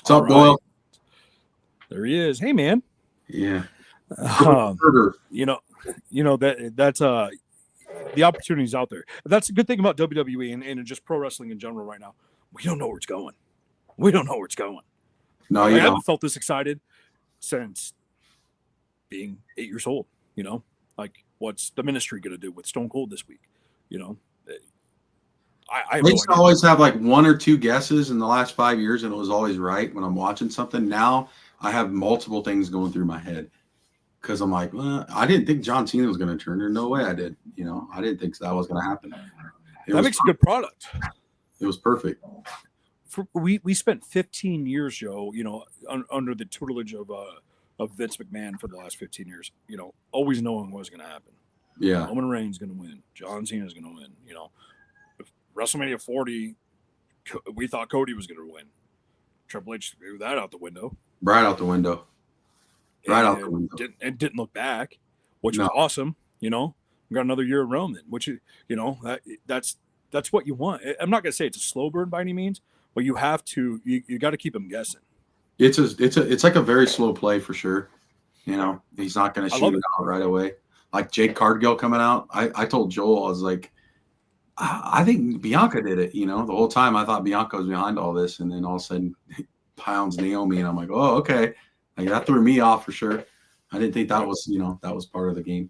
What's up, Boyle? There he is. Hey, man. Yeah. That's the opportunities out there. That's a good thing about WWE and just pro wrestling in general right now. We don't know where it's going. No, I haven't felt this excited since being 8 years old. Like, what's the ministry going to do with Stone Cold this week? I used to always have like one or two guesses in the last 5 years, and it was always right when I'm watching something. Now I have multiple things going through my head because I'm like, well, I didn't think John Cena was going to turn. There's no way I did. I didn't think that was going to happen. That makes a good product. It was perfect. We spent 15 years, Joe, under the tutelage of Vince McMahon for the last 15 years, always knowing what was going to happen. Yeah. Roman Reigns is going to win. John Cena is going to win. WrestleMania 40, we thought Cody was going to win. Triple H threw that out the window. Right out the window. And didn't look back, which was awesome. We got another year of Roman, which, that's what you want. I'm not going to say it's a slow burn by any means, but you have to, you got to keep them guessing. It's like a very slow play for sure. He's not going to shoot it out right away. Like Jade Cargill coming out. I told Joel, I was like, I think Bianca did it. The whole time I thought Bianca was behind all this, and then all of a sudden pounds Naomi, and I'm like, oh, okay. Like, that threw me off for sure. I didn't think that was, that was part of the game.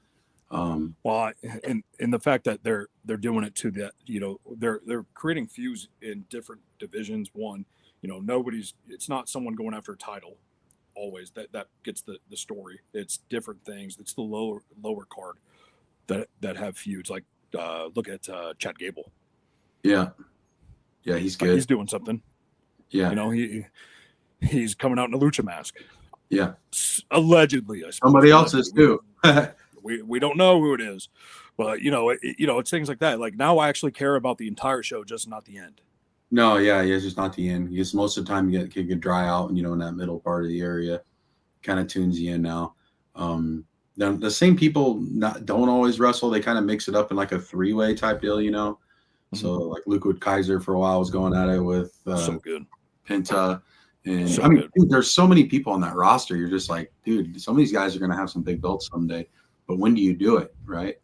Well, and the fact that they're doing it to that, they're creating feuds in different divisions. One, it's not someone going after a title always that gets the story. It's different things. It's the lower card that have feuds. Like look at Chad Gable. Yeah, he's good. He's doing something. Yeah, he's coming out in a lucha mask. Yeah, allegedly. I suppose. Somebody else is too. We don't know who it is, but it's things like that. Like now, I actually care about the entire show, just not the end. No, yeah, it's just not the end. Because most of the time you get dry out, and in that middle part of the area, kind of tunes you in now. The same people don't always wrestle. They kind of mix it up in like a 3-way type deal, Mm-hmm. So like Luke Kaiser for a while was going at it with so good Penta. And so dude, there's so many people on that roster. You're just like, dude, some of these guys are going to have some big belts someday. But when do you do it, right?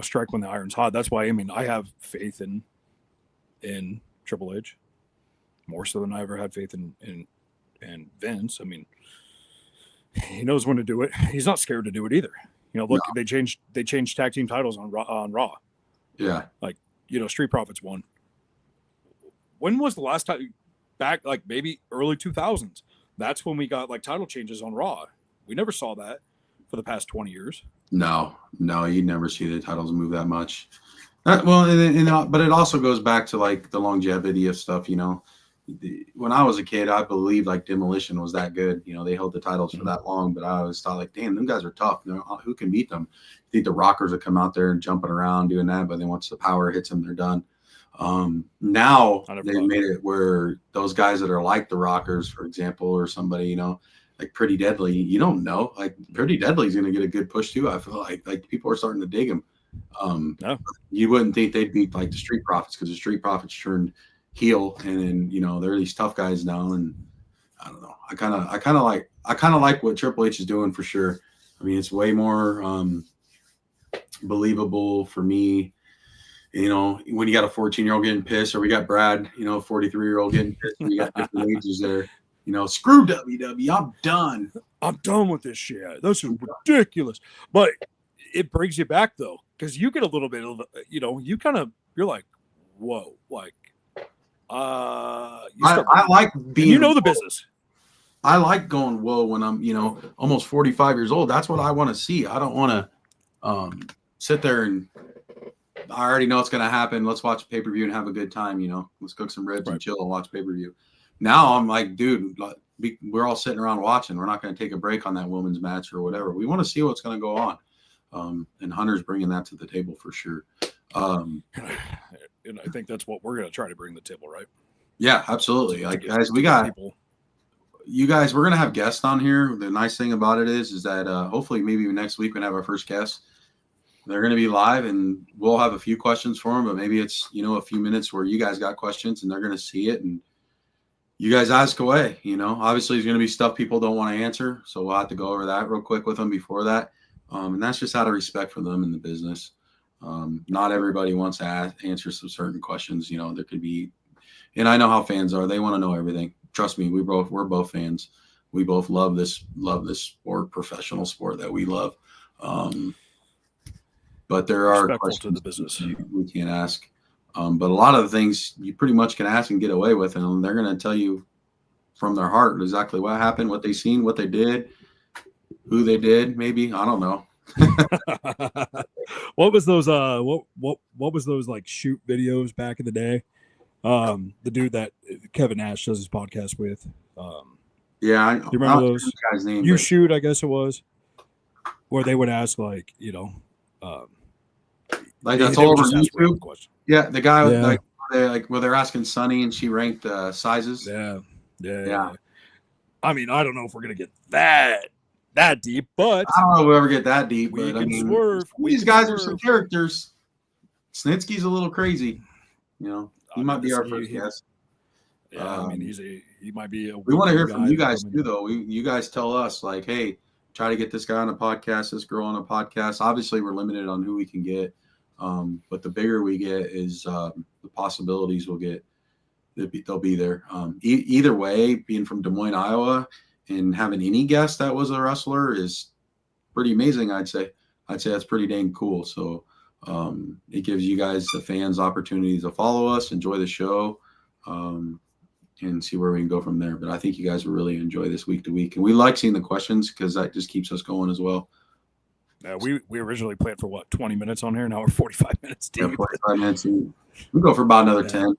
Strike when the iron's hot. That's why I have faith in Triple H more so than I ever had faith in Vince. He knows when to do it. He's not scared to do it either. They changed tag team titles on Raw. Yeah, Street Profits won. When was the last time? Back like maybe early 2000s. That's when we got like title changes on Raw. We never saw that for the past 20 years. No, you never see the titles move that much. But it also goes back to like the longevity of stuff. When I was a kid, I believed like Demolition was that good. They held the titles for that long, but I always thought like, damn, them guys are tough. Who can beat them? I think the Rockers would come out there and jumping around doing that, but then once the power hits them, they're done. Now they've made it where those guys that are like the Rockers, for example, or somebody, like Pretty Deadly, you don't know. Like Pretty Deadly is going to get a good push too. I feel like people are starting to dig him. You wouldn't think they'd beat like the Street Profits because the Street Profits turned heel, and then they're these tough guys now. And I don't know. I kind of like what Triple H is doing for sure. It's way more believable for me. When you got a 14-year-old getting pissed, or we got Brad, 43-year-old getting pissed, and you got different ages there. Screw WWE, I'm done. I'm done with this shit. This is ridiculous. But it brings you back though, because you get a little bit of, you're like, whoa, like, I like being, the business. I like going whoa when I'm, almost 45 years old. That's what I want to see. I don't want to sit there and. I already know it's going to happen. Let's watch a pay-per-view and have a good time. Let's cook some ribs and chill and watch pay-per-view. Now I'm like, dude, we're all sitting around watching. We're not going to take a break on that women's match or whatever. We want to see what's going to go on. And Hunter's bringing that to the table for sure. And I think that's what we're going to try to bring to the table, right? Yeah, absolutely. Like, guys, you guys, we're going to have guests on here. The nice thing about it is that hopefully maybe next week we can have our first guest. They're going to be live, and we'll have a few questions for them, but maybe it's, a few minutes where you guys got questions and they're going to see it and you guys ask away. Obviously there's going to be stuff people don't want to answer. So we'll have to go over that real quick with them before that. And that's just out of respect for them in the business. Not everybody wants to answer some certain questions. There could be, and I know how fans are. They want to know everything. Trust me. We're both fans. We both love this sport, professional sport that we love. But there are questions to the business we can't ask. But a lot of the things you pretty much can ask and get away with, and they're going to tell you from their heart exactly what happened, what they seen, what they did, who they did. Maybe, I don't know. What was those? What was those like shoot videos back in the day? The dude that Kevin Nash does his podcast with. Yeah, I you remember those? The guy's name, you shoot, I guess it was, where they would ask like like that's all over YouTube. Yeah, the guy where they're asking Sunny and she ranked sizes. Yeah. I don't know if we're gonna get that deep, but I don't know if we'll ever get that deep. We but can swerve. These guys are some characters. Snitsky's a little crazy. He might be our first guest. Yeah, he might be. We want to hear from you guys too, though. You guys tell us like, hey, try to get this guy on a podcast, this girl on a podcast. Obviously, we're limited on who we can get. But the bigger we get is the possibilities we'll get. They'll be there. Either way, being from Des Moines, Iowa, and having any guest that was a wrestler is pretty amazing. I'd say that's pretty dang cool. So it gives you guys, the fans, opportunities to follow us, enjoy the show, and see where we can go from there. But I think you guys will really enjoy this week to week, and we like seeing the questions because that just keeps us going as well. We originally planned for what, 20 minutes on here. Now we're 45 minutes deep. Yeah, 45 minutes. We go for about another 10.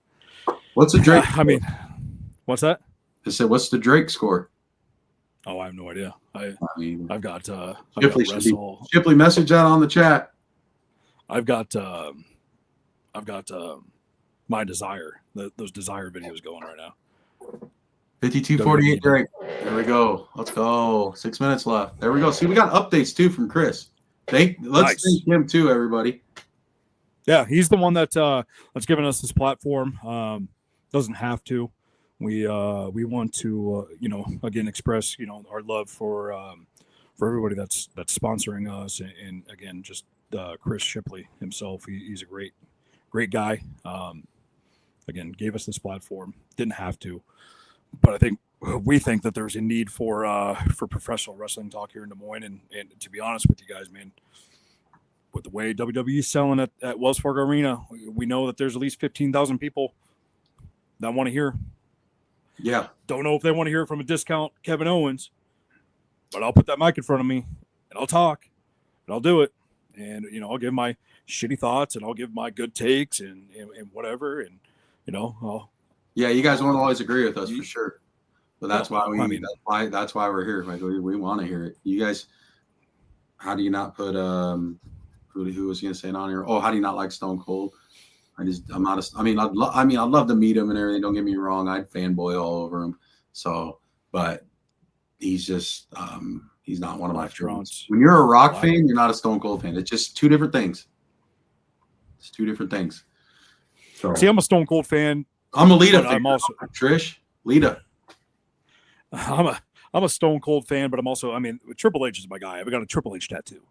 What's the Drake? I mean, what's that? I said, what's the Drake score? Oh, I have no idea. I've got Shipley, Shipley, message that on the chat. I've got my Desire, those Desire videos going right now. 52-48 Drake. There we go. Let's go. 6 minutes left. There we go. See, we got updates too from Chris. Let's thank him too, everybody. Yeah, he's the one that's given us this platform. Doesn't have to. We want to again express our love for everybody that's sponsoring us, and again just Chris Shipley himself. He's a great guy. Again, gave us this platform. Didn't have to, but we think that there's a need for professional wrestling talk here in Des Moines, and to be honest with you guys, man, with the way WWE's selling at Wells Fargo Arena, we know that there's at least 15,000 people that want to hear. Yeah. Don't know if they want to hear from a discount Kevin Owens, but I'll put that mic in front of me and I'll talk and I'll do it. And, I'll give my shitty thoughts and I'll give my good takes and whatever. And, yeah, you guys won't always agree with us for sure. But that's why that's why we're here. Like we want to hear it. You guys, how do you not put, who was going to say it on here? Oh, how do you not like Stone Cold? I'd love to meet him and everything. Don't get me wrong. I'd fanboy all over him. So, but he's just, he's not one of my favorites. When you're a Rock fan, you're not a Stone Cold fan. It's just two different things. It's two different things. So, see, I'm a Stone Cold fan. I'm a Lita fan. I'm also Trish, Lita. I'm a Stone Cold fan, but I'm also, Triple H is my guy. I've got a Triple H tattoo.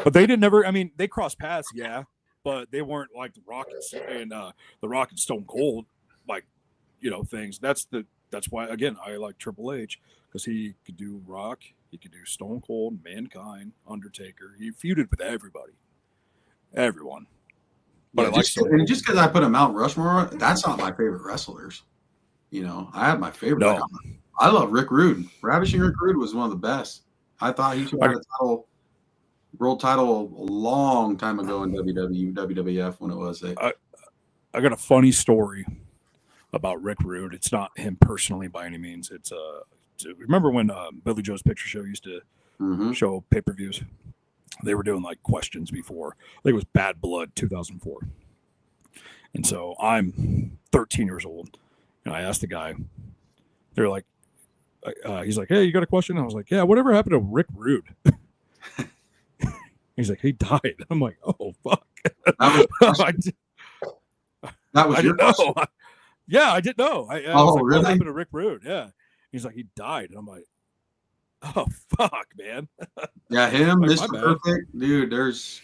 But they they crossed paths, yeah. But they weren't like the Rock and the Rock and Stone Cold, things. That's why, again, I like Triple H, because he could do Rock, he could do Stone Cold, Mankind, Undertaker. He feuded with everyone. But yeah, just because I put a Mount Rushmore, that's not my favorite wrestlers. I have my favorite. No. I love Rick Rude. Ravishing Rick Rude was one of the best. I thought he should have a world title a long time ago in WWF when it was. I got a funny story about Rick Rude. It's not him personally by any means. It's remember when Billy Joe's Picture Show used to show pay-per-views? They were doing like questions before. I think it was Bad Blood 2004. And so I'm 13 years old, and I asked the guy. They're like, he's like, "Hey, you got a question?" I was like, "Yeah, whatever happened to Rick Rude?" He's like, "He died." I'm like, "Oh fuck." That was your question? Yeah, I didn't know. I was like, really? What happened to Rick Rude? Yeah. He's like, "He died." And I'm like, "Oh fuck, man." Yeah, him, like, Mr. Perfect, dude. There's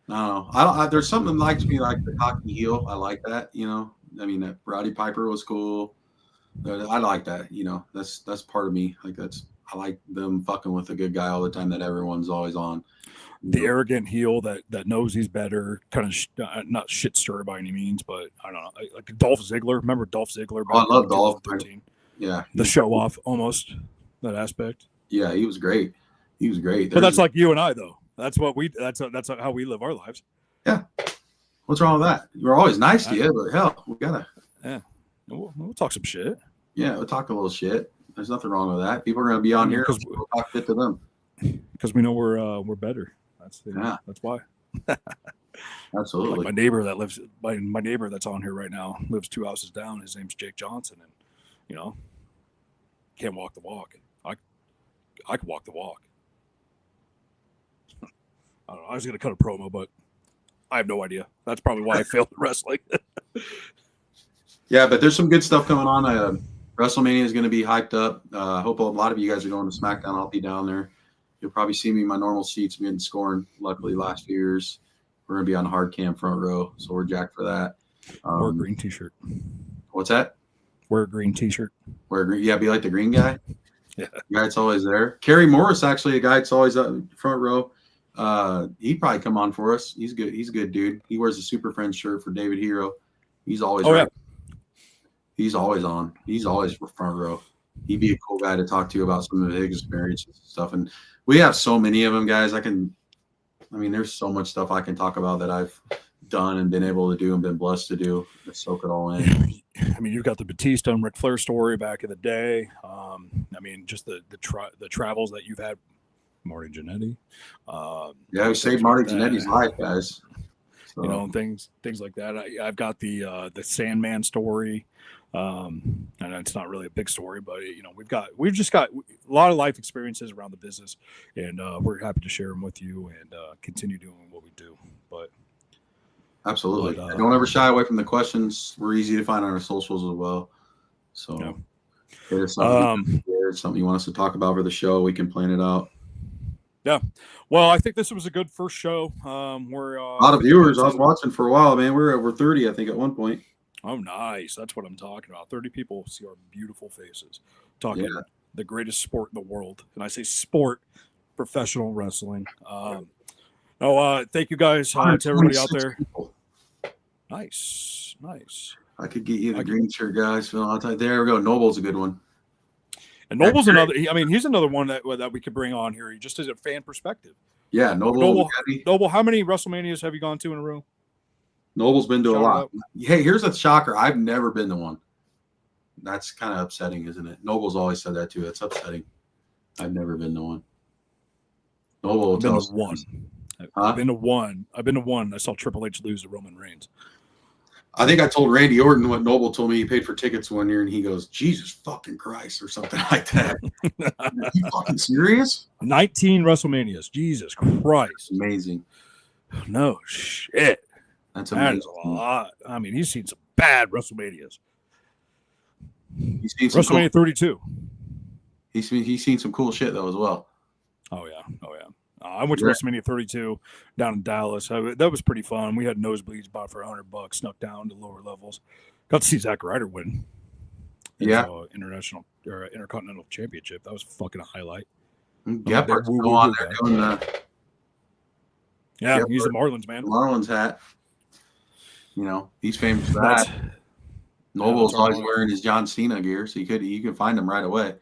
something like me like the cocky heel. I like that. That Roddy Piper was cool. I like that. That's part of me. I like them fucking with a good guy all the time that everyone's always on. The arrogant heel that knows he's better, kind of not shit stirred by any means, but I don't know. Like Dolph Ziggler. Remember Dolph Ziggler? I love Dolph. Yeah, the show off almost, that aspect. Yeah, he was great. But that's like you and I, though. That's that's how we live our lives. Yeah. What's wrong with that? We're always nice to you, but hell, we gotta. Yeah, we'll talk some shit. Yeah, we'll talk a little shit. There's nothing wrong with that. People are gonna be on here because we'll talk shit to them. Because we know we're better. That's why. Absolutely. Like my neighbor that's on here right now lives 2 houses down. His name's Jake Johnson, and can't walk the walk. I can walk the walk. I don't know. I was gonna cut a promo, but I have no idea. That's probably why I failed at wrestling. Yeah, but there's some good stuff coming on. WrestleMania is going to be hyped up. I hope a lot of you guys are going to SmackDown. I'll be down there. You'll probably see me in my normal seats, getting scoring. Luckily, last few years, we're going to be on hard cam front row, so we're jacked for that. Wear a green T-shirt. What's that? Wear a green T-shirt. Wear green. Yeah, be like the green guy. guy that's always there. Kerry Morris, actually, a guy that's always up front row. He'd probably come on for us. He's good. He's a good dude. He wears a Super Friends shirt for David Hero. He's always right. He's always on. He's always front row. He'd be a cool guy to talk to about some of his experiences and stuff. And we have so many of them, guys. There's so much stuff I can talk about that I've done and been able to do and been blessed to do to soak it all in. You've got the Batista and Ric Flair story back in the day. Just the travels that you've had, Marty Jannetty. We saved Marty Jannetty's life, guys. So. Things like that. I've got the Sandman story, and it's not really a big story, but we've just got a lot of life experiences around the business, and we're happy to share them with you and continue doing what we do. But absolutely, don't ever shy away from the questions. We're easy to find on our socials as well. So, if there's something you want us to talk about for the show, we can plan it out. Yeah. Well, I think this was a good first show. We're a lot of viewers. I was watching for a while, man. We're over 30, I think, at one point. Oh, nice. That's what I'm talking about. 30 people see our beautiful faces. Talking the greatest sport in the world. And I say sport, professional wrestling. Thank you guys to everybody out there. People. Nice. I could get you the green shirt, guys. There we go. Noble's a good one. And Noble's another. He's another one that we could bring on here. Just as a fan perspective. Yeah, Noble. Noble. How many WrestleManias have you gone to in a row? Noble's been to a lot. Hey, here's a shocker. I've never been to one. That's kind of upsetting, isn't it? Noble's always said that too. That's upsetting. I've never been to one. Noble will tell us one. I've been to one. I saw Triple H lose to Roman Reigns. I think I told Randy Orton what Noble told me. He paid for tickets one year, and he goes, "Jesus fucking Christ," or something like that. Are you fucking serious? 19 WrestleManias. Jesus Christ. Amazing. No shit. That's amazing. That is a lot. He's seen some bad WrestleManias. He's seen some WrestleMania 32. He's seen some cool shit, though, as well. Oh, yeah. I went to WrestleMania 32 down in Dallas. That was pretty fun. We had nosebleeds bought for $100, snuck down to lower levels. Got to see Zack Ryder win. International or Intercontinental Championship. That was fucking a highlight. Gephardt go on there doing that. Yeah, he's the Marlins, man. Marlins hat. He's famous for that. Noble's always wearing his John Cena gear, so you can find him right away.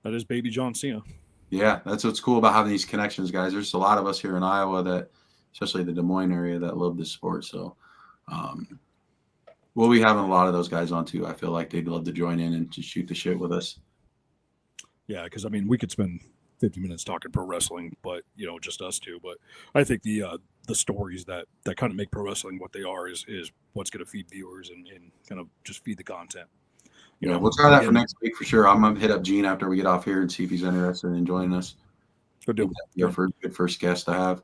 That is baby John Cena. Yeah, that's what's cool about having these connections, guys. There's a lot of us here in Iowa that, especially the Des Moines area, that love this sport. So we'll be having a lot of those guys on too. I feel like they'd love to join in and just shoot the shit with us. Yeah, because we could spend 50 minutes talking pro wrestling, but just us two. But I think the stories that kind of make pro wrestling what they are is what's going to feed viewers and kind of just feed the content. We'll try that for next week for sure. I'm gonna hit up Gene after we get off here and see if he's interested in joining us. Good deal. Good first guest to have.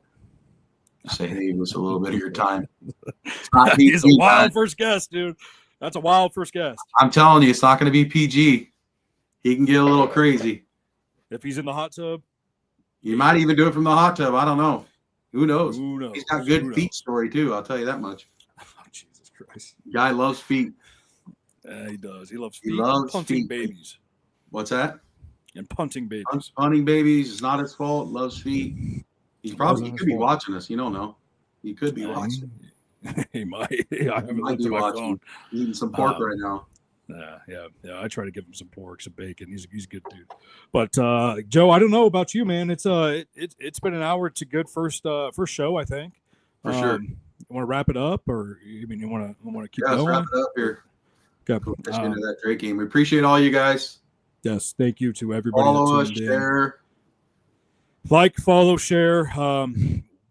Say, hey, it was a little bit of your time. He's a wild first guest, dude. That's a wild first guest. I'm telling you, it's not going to be PG. He can get a little crazy. If he's in the hot tub. You might even do it from the hot tub. I don't know. Who knows? He's got good feet story, too. I'll tell you that much. Oh, Jesus Christ. Guy loves feet. Yeah, he does. He loves feet. He loves punting babies. What's that? And punting babies. Punting babies is not his fault. Loves feet. He could be watching us. You don't know. He could be watching. He might. I haven't looked at my phone. Eating some pork right now. Yeah. I try to give him some pork, some bacon. He's a good dude. But Joe, I don't know about you, man. It's been an hour. It's a good first show, I think. For sure. You want to wrap it up, or you want to keep going? Let's wrap it up here. Good. Let's get into that Drake game. We appreciate all you guys. Yes, thank you to everybody. Follow us, share. Like, follow, share.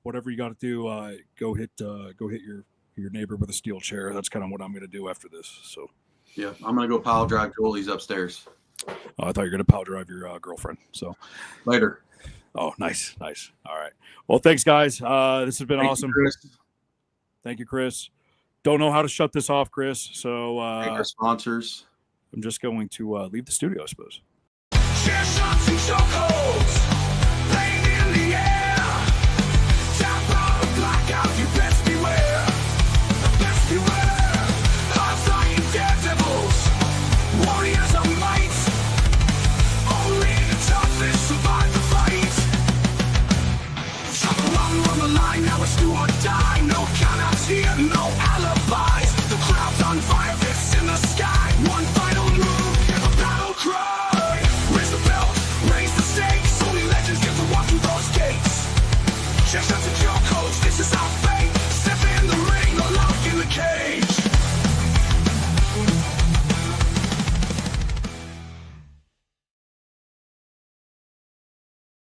Whatever you got to do, go hit your neighbor with a steel chair. That's kind of what I'm going to do after this. So, yeah, I'm going to go pile drive Joel. He's upstairs. I thought you were going to pile drive your girlfriend. So later. Oh, nice. All right. Well, thanks, guys. This has been awesome. Thank you, Chris. Don't know how to shut this off, Chris. So thank our sponsors. I'm just going to leave the studio, I suppose. Chair shots and chokeholds. Warriors of might, line, now it's do or die. No countouts here, no alibis. The crowd's on fire.